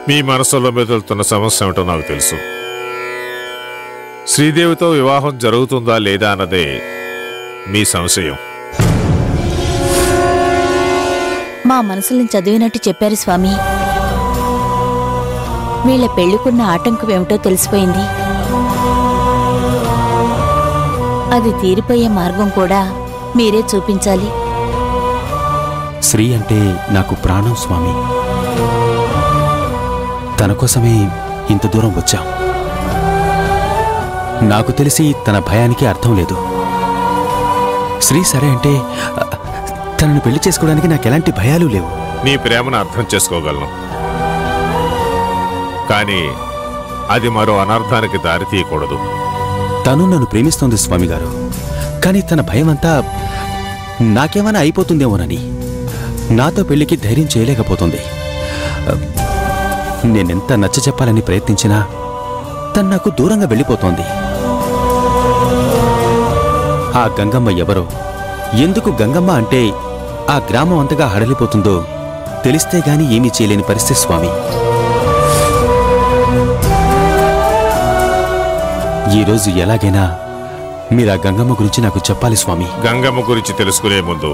మీ మనసులో మెదులుతున్న సమస్య ఏమిటో నాకు తెలుసు. శ్రీదేవితో వివాహం జరుగుతుందా లేదా అన్నదే మీ సంశయం. మా మనసుల్ని చదివినట్టు చెప్పారు స్వామి. వీళ్ళ పెళ్లికున్న ఆటంకం ఏమిటో తెలిసిపోయింది. అది తీరిపోయే మార్గం కూడా మీరే చూపించాలి. శ్రీ అంటే నాకు ప్రాణం స్వామి. తన కోసమే ఇంత దూరం వచ్చాం. నాకు తెలిసి తన భయానికి అర్థం లేదు. శ్రీ సరే అంటే తనను పెళ్లి చేసుకోవడానికి నాకెలాంటి భయాలు లేవు. నీ ప్రేమను అర్థం చేసుకోగలను, కానీ అది మరో అనర్థానికి దారి తీయకూడదు. తను నన్ను ప్రేమిస్తోంది స్వామి గారు, కానీ తన భయం అంతా నాకేమైనా అయిపోతుందేమోనని. నాతో పెళ్లికి ధైర్యం చేయలేకపోతుంది. నేనెంత నచ్చ చెప్పాలని ప్రయత్నించినా తను నాకు దూరంగా వెళ్ళిపోతోంది. ఆ గంగమ్మ ఎవరో, ఎందుకు గంగమ్మ అంటే ఆ గ్రామం అంతగా హడలిపోతుందో తెలిస్తే గాని ఏమీ చేయలేని పరిస్థితి స్వామి. ఈరోజు ఎలాగైనా మీరు ఆ గంగమ్మ గురించి నాకు చెప్పాలి స్వామి. గంగమ్మ గురించి తెలుసుకునే ముందు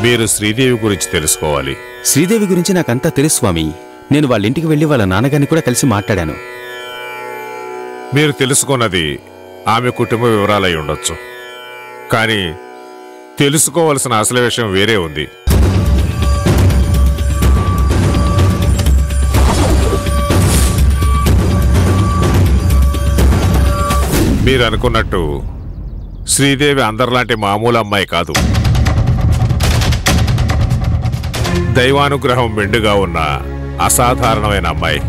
మీరు శ్రీదేవి గురించి తెలుసుకోవాలి. శ్రీదేవి గురించి నాకంతా తెలుసు స్వామి. నేను వాళ్ళ ఇంటికి వెళ్ళి వాళ్ళ నాన్నగారిని కూడా కలిసి మాట్లాడాను. మీరు తెలుసుకున్నది ఆమె కుటుంబ వివరాలై ఉండొచ్చు, కానీ తెలుసుకోవలసిన అసలు విషయం వేరే ఉంది. మీరు అనుకున్నట్టు శ్రీదేవి అందరిలాంటి మామూలు అమ్మాయి కాదు. దైవానుగ్రహం మెండుగా ఉన్న అసాధారణమైన అమ్మాయి.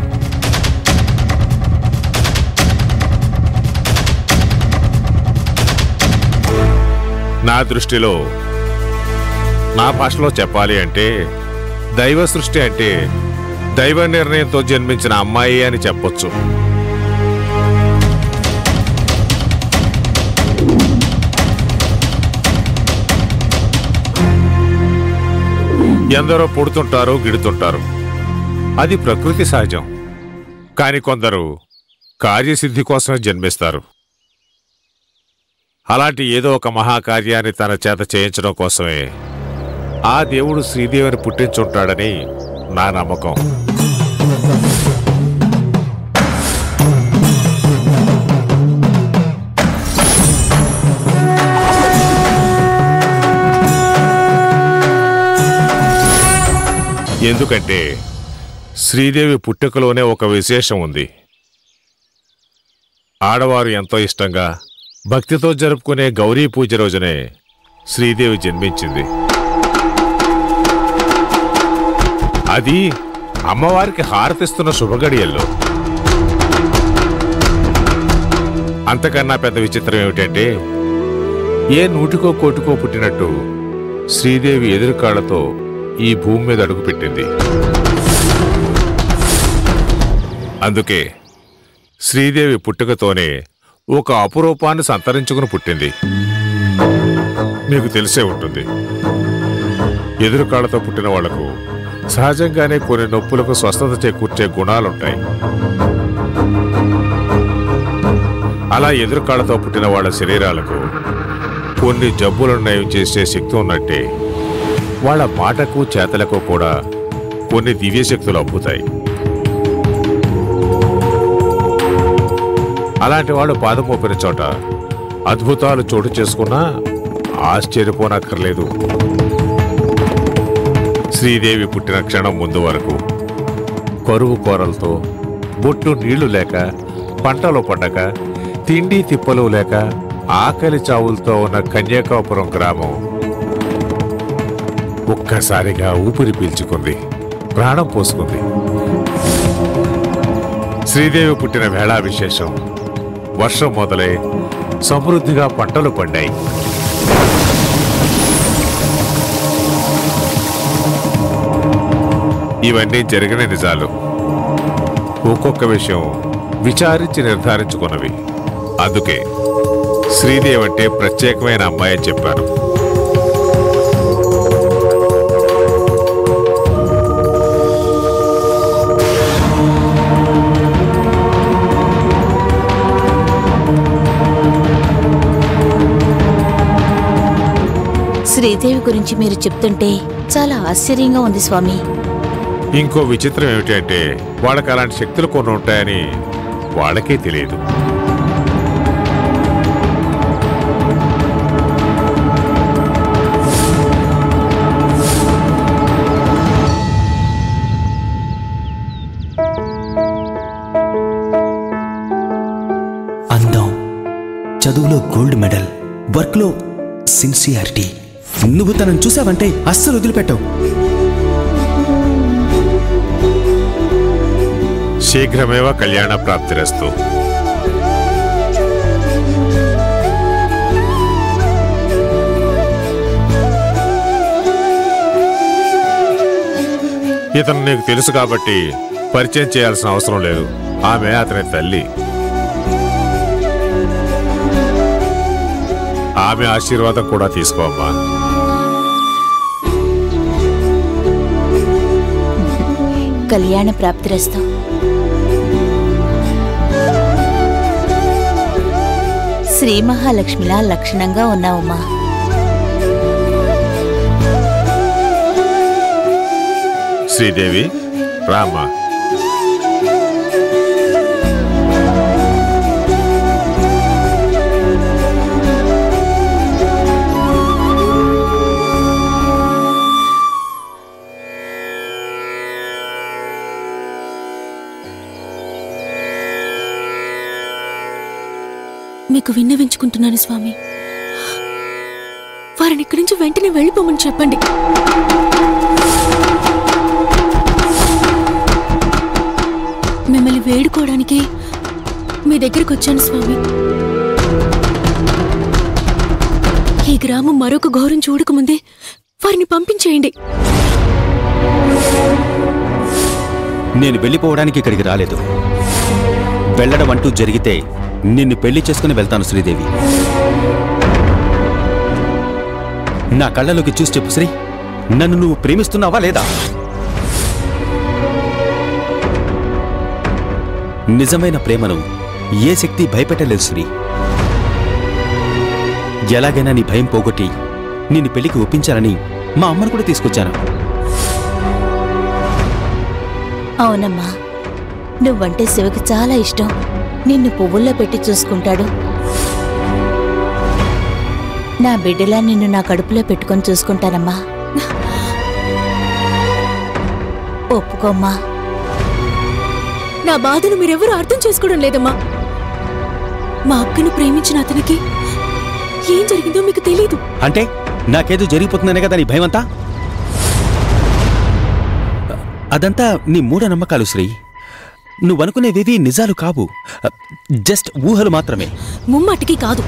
నా దృష్టిలో, నా భాషలో చెప్పాలి అంటే, దైవ సృష్టి అంటే దైవ నిర్ణయంతో జన్మించిన అమ్మాయి అని చెప్పొచ్చు. ఎందరో పుడుతుంటారు, గిడుతుంటారు, అది ప్రకృతి సహజం. కాని కొందరు కార్యసిద్ధి కోసమే జన్మిస్తారు. అలాంటి ఏదో ఒక మహాకార్యాన్ని తన చేత చేయించడం కోసమే ఆ దేవుడు శ్రీదేవిని పుట్టించుంటాడని నా నమ్మకం. ఎందుకంటే శ్రీదేవి పుట్టుకలోనే ఒక విశేషం ఉంది. ఆడవారు ఎంతో ఇష్టంగా భక్తితో జరుపుకునే గౌరీ పూజ రోజునే శ్రీదేవి జన్మించింది. అది అమ్మవారికి హారతిస్తున్న శుభగడియల్లో. అంతకన్నా పెద్ద విచిత్రం ఏమిటంటే, ఏ నూటికో కోటికో పుట్టినట్టు శ్రీదేవి ఎదురుకాళ్లతో ఈ భూమి మీద అడుగుపెట్టింది. అందుకే శ్రీదేవి పుట్టుకతోనే ఒక అపురూపాన్ని సంతరించుకుని పుట్టింది. మీకు తెలిసే ఉంటుంది, ఎదురుకాళ్లతో పుట్టిన వాళ్లకు సహజంగానే కొన్ని నొప్పులకు స్వస్థత చేకూర్చే గుణాలుంటాయి. అలా ఎదురుకాళ్లతో పుట్టిన వాళ్ళ శరీరాలకు కొన్ని జబ్బులను నయం చేసే శక్తి ఉన్నట్టే వాళ్ళ మాటకు చేతలకు కూడా కొన్ని దివ్యశక్తులు అబ్బుతాయి. అలాంటి వాళ్ళు పాదం మోపిన చోట అద్భుతాలు చోటు చేసుకున్నా ఆశ్చర్యపోనక్కర్లేదు. శ్రీదేవి పుట్టిన క్షణం ముందు వరకు కరువు కోరలతో, బొట్టు నీళ్లు లేక, పంటలు పండక, తిండి తిప్పలు లేక, ఆకలి చావులతో ఉన్న కన్యాకాపురం గ్రామం ఒక్కసారిగా ఊపిరి పీల్చుకుంది, ప్రాణం పోసుకుంది. శ్రీదేవి పుట్టిన వేళా విశేషం. వర్షం మొదలై సమృద్ధిగా పంటలు పండాయి. ఇవన్నీ జరిగిన నిజాలు. ఒక్కొక్క విషయం విచారించి నిర్ధారించుకున్నవి. అందుకే శ్రీదేవి అంటే ప్రత్యేకమైన అమ్మాయి అని చెప్పారు. శ్రీదేవి గురించి మీరు చెప్తుంటే చాలా ఆశ్చర్యంగా ఉంది స్వామి. ఇంకో విచిత్రం ఏమిటంటే వాళ్ళకి అలాంటి శక్తులు కొన్ని ఉంటాయని వాళ్ళకే తెలియదు. అందం, చదువులో గోల్డ్ మెడల్, వర్క్లో సిన్సియారిటీ. నువ్వు తనను చూసావంటే అస్సలు వదిలిపెట్టవు. శీఘ్రమేవ కళ్యాణ ప్రాప్తిరస్తు. ఇతను నీకు తెలుసు కాబట్టి పరిచయం చేయాల్సిన అవసరం లేదు. ఆమె అతని తల్లి. ఆమె ఆశీర్వాదం కూడా తీసుకోమ్మా. కళ్యాణ ప్రాప్తిరస్తు. శ్రీ మహాలక్ష్మిలా లక్షణంగా ఉన్నావమ్మా. శ్రీదేవి రామ్మా. మీకు విన్నవించుకుంటున్నాను స్వామి, వారిని ఇక్కడి నుంచి వెంటనే వెళ్ళిపోమని చెప్పండి. మిమ్మల్ని వేడుకోవడానికి మీ దగ్గరకు వచ్చాను స్వామి. ఈ గ్రామం మరొక ఘోరం చూడకముందే వారిని పంపించేయండి. నేను వెళ్ళిపోవడానికి ఇక్కడికి రాలేదు. వెళ్ళడం అంటూ జరిగితే నిన్ను పెళ్లి చేసుకుని వెళ్తాను శ్రీదేవి. నా కళ్ళలోకి చూసి చెప్పు శ్రీ, నన్ను నువ్వు ప్రేమిస్తున్నావా లేదా? నిజమైన ప్రేమను ఏ శక్తి భయపెట్టలేదు శ్రీ. ఎలాగైనా నీ భయం పోగొట్టి నిన్ను పెళ్లికి ఒప్పించాలని మా అమ్మను కూడా తీసుకొచ్చాను. అవునమ్మా, నువ్వంటే శివకి చాలా ఇష్టం. నిన్ను పువ్వుల్లో పెట్టి చూసుకుంటాడు. నా బిడ్డలా నిన్ను నా కడుపులో పెట్టుకొని చూసుకుంటానమ్మా. ఒప్పుకోమ్మా. నా బాధను మీరెవరూ అర్థం చేసుకోవడం లేదమ్మా. మా అక్కను ప్రేమించిన అతనికి ఏం జరిగిందో మీకు తెలీదు. అంటే నాకేదో జరిగిపోతుందనే కదా నీ భయం అంతా? అదంతా నీ మూఢనమ్మకాలు శ్రీ. నువ్వనుకునేవేవి నిజాలు కావు, జస్ట్ ఊహలు మాత్రమే. ముమ్మాటికి కాదు.